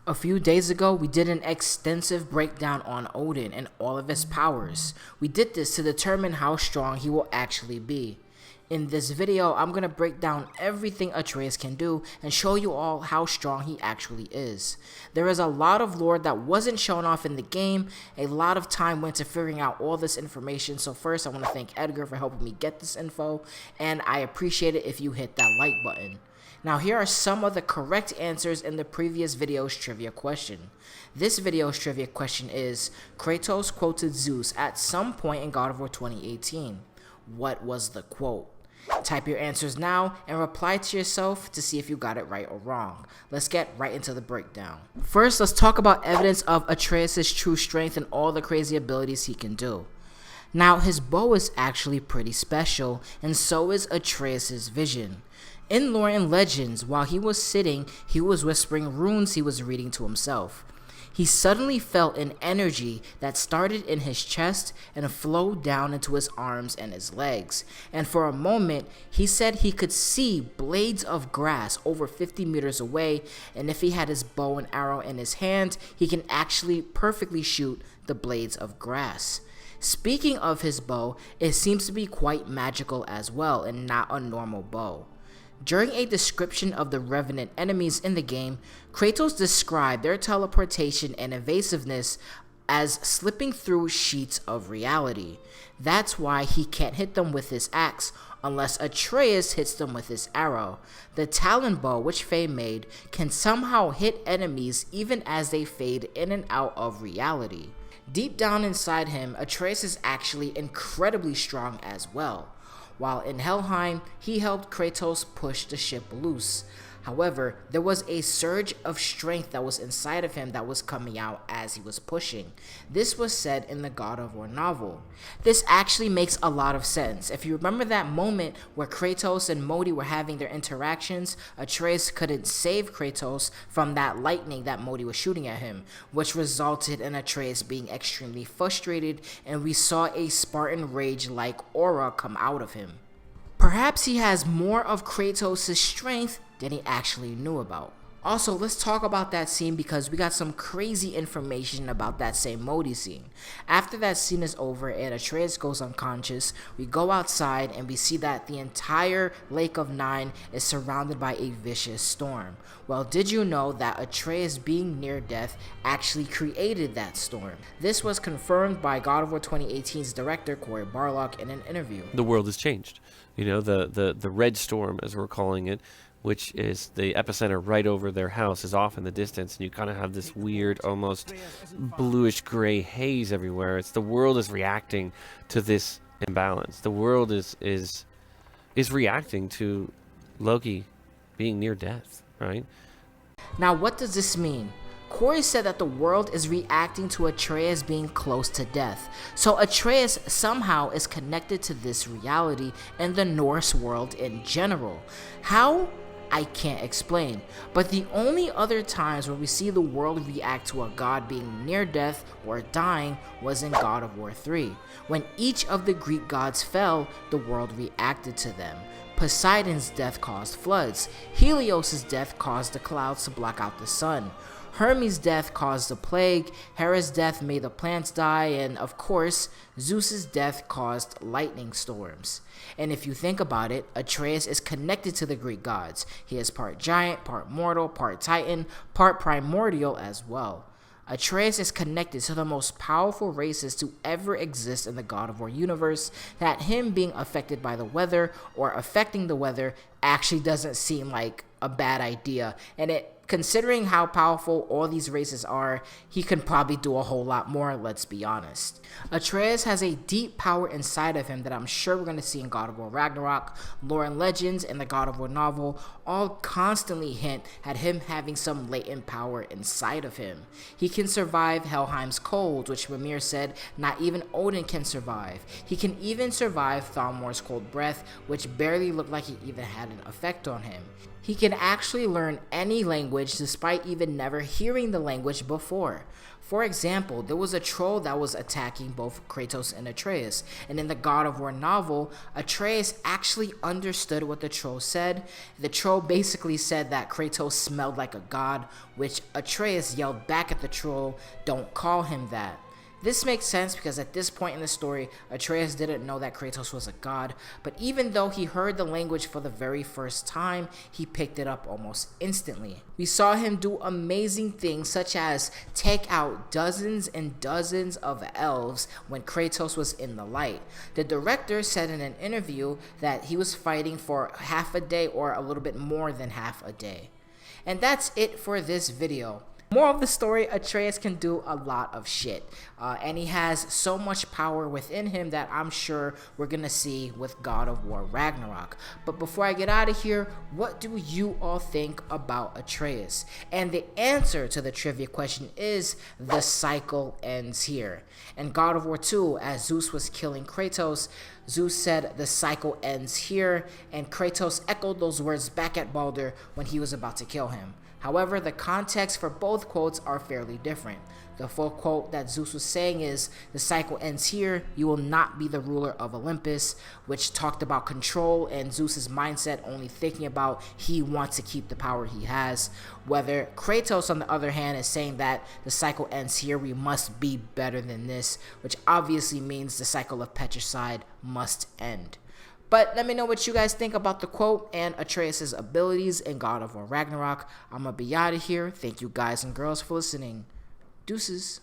A few days ago, we did an extensive breakdown on Odin and all of his powers. We did this to determine how strong he will actually be. In this video, I'm going to break down everything Atreus can do and show you all how strong he actually is. There is a lot of lore that wasn't shown off in the game. A lot of time went to figuring out all this information. So first, I want to thank Edgar for helping me get this info, and I appreciate it if you hit that like button. Now here are some of the correct answers in the previous video's trivia question. This video's trivia question is, Kratos quoted Zeus at some point in God of War 2018. What was the quote? Type your answers now and reply to yourself to see if you got it right or wrong. Let's get right into the breakdown. First, let's talk about evidence of Atreus' true strength and all the crazy abilities he can do. Now, his bow is actually pretty special, and so is Atreus' vision. In lore and legends, while he was sitting, he was whispering runes he was reading to himself. He suddenly felt an energy that started in his chest and flowed down into his arms and his legs. And for a moment, he said he could see blades of grass over 50 meters away, and if he had his bow and arrow in his hand, he can actually perfectly shoot the blades of grass. Speaking of his bow, it seems to be quite magical as well and not a normal bow. During a description of the revenant enemies in the game, Kratos described their teleportation and evasiveness as slipping through sheets of reality. That's why he can't hit them with his axe unless Atreus hits them with his arrow. The Talon bow, which Faye made, can somehow hit enemies even as they fade in and out of reality. Deep down inside him, Atreus is actually incredibly strong as well. While in Helheim, he helped Kratos push the ship loose. However, there was a surge of strength that was inside of him that was coming out as he was pushing. This was said in the God of War novel. This actually makes a lot of sense. If you remember that moment where Kratos and Modi were having their interactions, Atreus couldn't save Kratos from that lightning that Modi was shooting at him, which resulted in Atreus being extremely frustrated, and we saw a Spartan rage-like aura come out of him. Perhaps he has more of Kratos' strength than he actually knew about. Also, let's talk about that scene because we got some crazy information about that same Modi scene. After that scene is over and Atreus goes unconscious, we go outside and we see that the entire Lake of Nine is surrounded by a vicious storm. Well, did you know that Atreus being near death actually created that storm? This was confirmed by God of War 2018's director Cory Barlog in an interview. The world has changed. You know, the red storm, as we're calling it, which is the epicenter right over their house, is off in the distance, and you kind of have this weird, almost bluish gray haze everywhere. It's the world is reacting to this imbalance. The world is reacting to Loki being near death, right? Now, what does this mean? Cory said that the world is reacting to Atreus being close to death. So Atreus somehow is connected to this reality and the Norse world in general. How? I can't explain, but the only other times where we see the world react to a god being near death or dying was in God of War 3. When each of the Greek gods fell, the world reacted to them. Poseidon's death caused floods. Helios' death caused the clouds to block out the sun. Hermes' death caused the plague, Hera's death made the plants die, and of course, Zeus' death caused lightning storms. And if you think about it, Atreus is connected to the Greek gods. He is part giant, part mortal, part titan, part primordial as well. Atreus is connected to the most powerful races to ever exist in the God of War universe, that him being affected by the weather or affecting the weather actually doesn't seem like a bad idea, and considering how powerful all these races are, he can probably do a whole lot more, let's be honest. Atreus has a deep power inside of him that I'm sure we're going to see in God of War Ragnarok. Lore and legends and the God of War novel all constantly hint at him having some latent power inside of him. He can survive Helheim's cold, which Mimir said not even Odin can survive. He can even survive Thalmor's cold breath, which barely looked like it even had an effect on him. He can actually learn any language despite even never hearing the language before. For example, there was a troll that was attacking both Kratos and Atreus, and in the God of War novel, Atreus actually understood what the troll said. The troll basically said that Kratos smelled like a god, which Atreus yelled back at the troll, "Don't call him that." This makes sense because at this point in the story, Atreus didn't know that Kratos was a god, but even though he heard the language for the very first time, he picked it up almost instantly. We saw him do amazing things such as take out dozens and dozens of elves when Kratos was in the light. The director said in an interview that he was fighting for half a day or a little bit more than half a day. And that's it for this video. Moral of the story, Atreus can do a lot of shit, and he has so much power within him that I'm sure we're gonna see with God of War Ragnarok. But before I get out of here, what do you all think about Atreus? And the answer to the trivia question is the cycle ends here. In God of War 2, as Zeus was killing Kratos, Zeus said the cycle ends here, and Kratos echoed those words back at Baldur when he was about to kill him. However, the context for both quotes are fairly different. The full quote that Zeus was saying is, "The cycle ends here, you will not be the ruler of Olympus," which talked about control and Zeus's mindset only thinking about he wants to keep the power he has. Whether Kratos, on the other hand, is saying that the cycle ends here, we must be better than this, which obviously means the cycle of patricide must end. But let me know what you guys think about the quote and Atreus' abilities in God of War Ragnarok. I'm gonna be out of here. Thank you guys and girls for listening. Deuces.